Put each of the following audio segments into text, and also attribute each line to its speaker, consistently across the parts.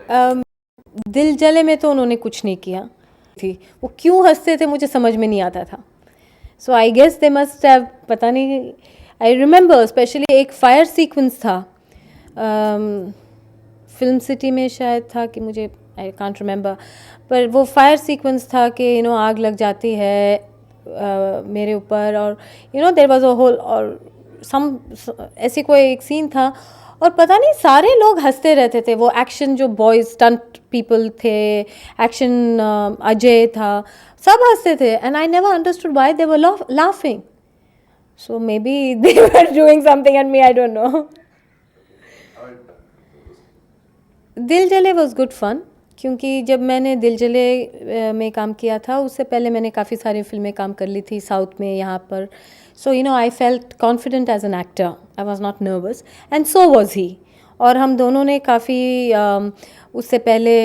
Speaker 1: अम, दिल जले में तो उन्होंने कुछ नहीं किया थी। वो क्यों हंसते थे मुझे समझ में नहीं आता था। So I guess they must have, पता नहीं। आई रिमेंबर स्पेशली एक फायर सीक्वेंस था फिल्म सिटी में शायद था कि मुझे आई कांट रिमेंबर, पर वो फायर सीक्वेंस था कि आग लग जाती है मेरे ऊपर, और देयर वाज अ होल और सम ऐसी कोई एक सीन था, और पता नहीं सारे लोग हंसते रहते थे। वो एक्शन जो बॉयज स्टंट पीपल थे, एक्शन अजय था, सब हंसते थे, and I never understood why they were laughing. So may be they were doing something and me I don't know. दिल जले वॉज गुड फन, क्योंकि जब मैंने दिल जले में काम किया था उससे पहले मैंने काफ़ी सारी फिल्में काम कर ली थी साउथ में यहाँ पर। So I felt confident as an actor, I was not nervous and so was he. और हम दोनों ने काफ़ी उससे पहले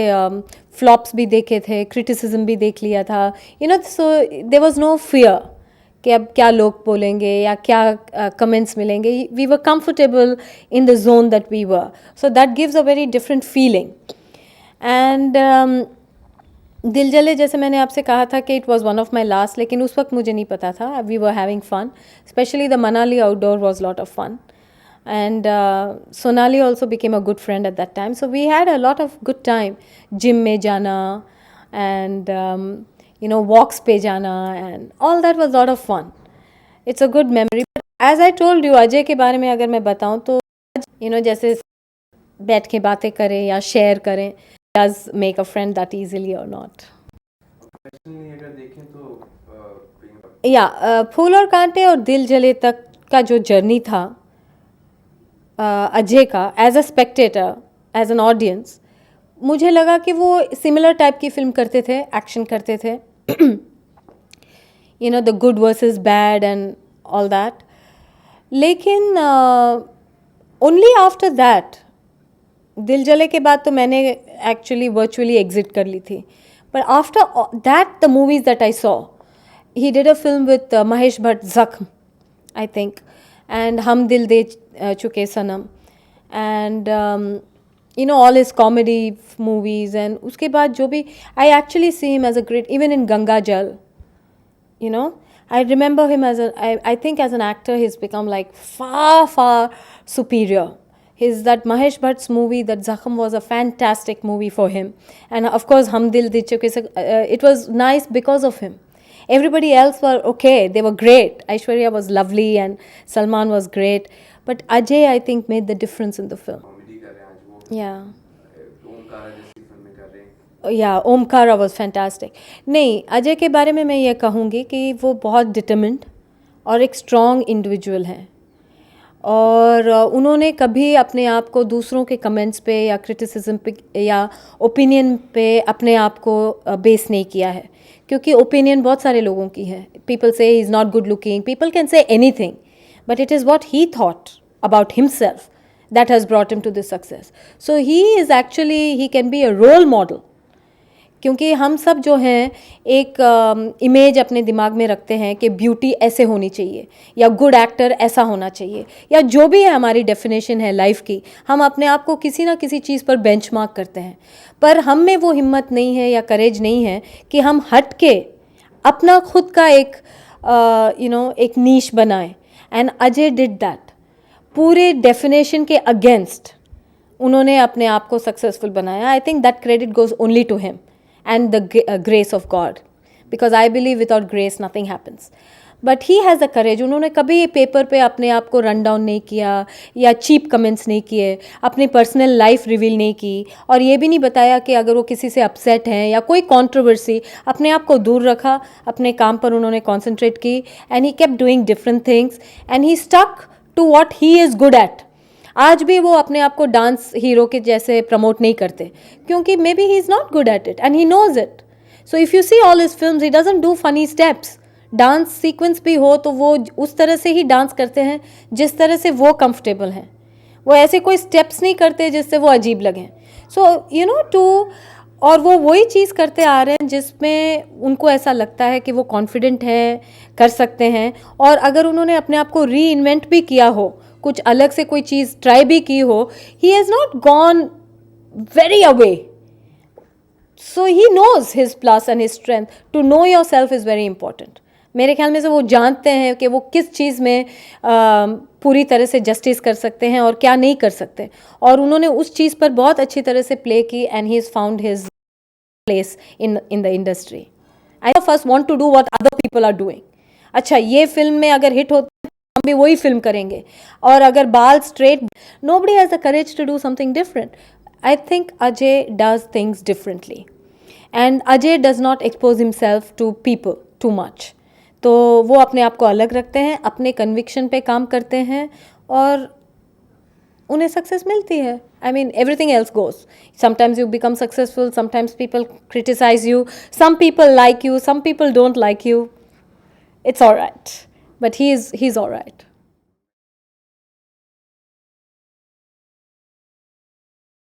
Speaker 1: फ्लॉप्स भी देखे थे, क्रिटिसिज्म भी देख लिया था, so there was no fear कि अब क्या लोग बोलेंगे या क्या कमेंट्स मिलेंगे। We were comfortable in the zone that we were, so that gives a very different feeling. And Dil Jale जैसे मैंने आपसे कहा था कि it was one of my last, लेकिन उस वक्त मुझे नहीं पता था। We were having fun, specially the Manali outdoor was lot of fun, and Sonali also became a good friend at that time, so we had a lot of good time. Gym में जाना and walks पे जाना, and all that was a lot of fun. It's a good memory. But as I told you, Ajay के बारे में अगर मैं बताऊँ तो जैसे बैठ के बातें करें या शेयर करें, does make a friend that easily or not.
Speaker 2: अगर देखें तो
Speaker 1: फूल और कांटे और दिल जले तक का जो जर्नी था अजय का, as a spectator, as an audience, मुझे लगा कि वो सिमिलर टाइप की फिल्म करते थे, एक्शन करते थे, the good versus bad and all that. लेकिन ओनली आफ्टर दैट, दिल जले के बाद तो मैंने एक्चुअली वर्चुअली एग्जिट कर ली थी, पर after that the movies that I saw, he did a film with Mahesh Bhatt, जख्म आई थिंक, and हम दिल दे चुके सनम, and all his comedy movies, and उसके बाद जो भी, I actually see him as a great, even in Ganga Jal, I remember him as I think as an actor he's become like far superior. That Mahesh Bhatt's movie, that Zakham, was a fantastic movie for him, and of course Hum Dil De Chuke, it was nice because of him. Everybody else were okay, they were great. Aishwarya was lovely and Salman was great, but Ajay, I think, made the difference in the film.
Speaker 2: Comedy कर रहे हैं आज वो,
Speaker 1: Yeah.
Speaker 2: Omkara जैसी फिल्में कर रहे हैं।
Speaker 1: Yeah, Omkara was fantastic. नहीं, अजय के बारे में मैं ये कहूँगी कि वो बहुत डिटर्मिन्ड और एक स्ट्रॉन्ग इंडिविजुअल हैं, और उन्होंने कभी अपने आप को दूसरों के कमेंट्स पे या क्रिटिसिज्म पे या ओपिनियन पे अपने आप को बेस नहीं किया है, क्योंकि ओपिनियन बहुत सारे लोगों की है। पीपल से ही is not good looking, people can say anything, but it is what he thought about himself that has brought him to this success. So he is actually, he can be a role model, क्योंकि हम सब जो हैं एक image अपने दिमाग में रखते हैं कि ब्यूटी ऐसे होनी चाहिए या गुड एक्टर ऐसा होना चाहिए, या जो भी है हमारी डेफिनेशन है लाइफ की, हम अपने आप को किसी ना किसी चीज़ पर बेंचमार्क करते हैं, पर हम में वो हिम्मत नहीं है या करेज नहीं है कि हम हट के अपना खुद का एक एक नीश बनाएं, एंड अजय डिड दैट। पूरे डेफिनेशन के अगेंस्ट उन्होंने अपने आप को सक्सेसफुल बनाया। I think that credit goes only to him and the grace of God, because I believe without grace nothing happens. But he has the courage. उन्होंने कभी ये पेपर पे अपने आप को रन डाउन नहीं किया या चीप कमेंट्स नहीं किए, अपनी पर्सनल लाइफ रिवील नहीं की, और ये भी नहीं बताया कि अगर वो किसी से अपसेट हैं या कोई कंट्रोवर्सी, अपने आप को दूर रखा, अपने काम पर उन्होंने कॉन्सेंट्रेट की, and he kept doing different things and he stuck to what he is good at. आज भी वो अपने आप को डांस हीरो के जैसे प्रमोट नहीं करते, क्योंकि maybe he is not good at it and he knows it. So if you see all his films, he doesn't do funny steps. Dance sequence भी हो तो वो उस तरह से ही डांस करते हैं जिस तरह से वो कंफर्टेबल हैं, वो ऐसे कोई स्टेप्स नहीं करते जिससे वो अजीब लगें। सो और वो वही चीज़ करते आ रहे हैं जिसमें उनको ऐसा लगता है कि वो कॉन्फिडेंट हैं, कर सकते हैं, और अगर उन्होंने अपने आप को री इन्वेंट भी किया हो, कुछ अलग से कोई चीज़ ट्राई भी की हो, he has not gone very away so he knows his plus and his strength. To know yourself is very important. मेरे ख्याल में से वो जानते हैं कि वो किस चीज़ में पूरी तरह से जस्टिस कर सकते हैं और क्या नहीं कर सकते, और उन्होंने उस चीज़ पर बहुत अच्छी तरह से प्ले की and he is found his place in the industry. I first want to do what other people are doing. अच्छा, ये फिल्म में अगर हिट होती है तो हम भी वही फिल्म करेंगे, और अगर बाल straight, nobody has the courage to do something different. I think Ajay does things differently and Ajay does not expose himself to people too much. तो वो अपने आप को अलग रखते हैं, अपने कन्विक्शन पे काम करते हैं और उन्हें सक्सेस मिलती है. I mean everything else goes. Sometimes you become successful, sometimes people criticise you, some people like you, some people don't like you. It's all right, but he's all right.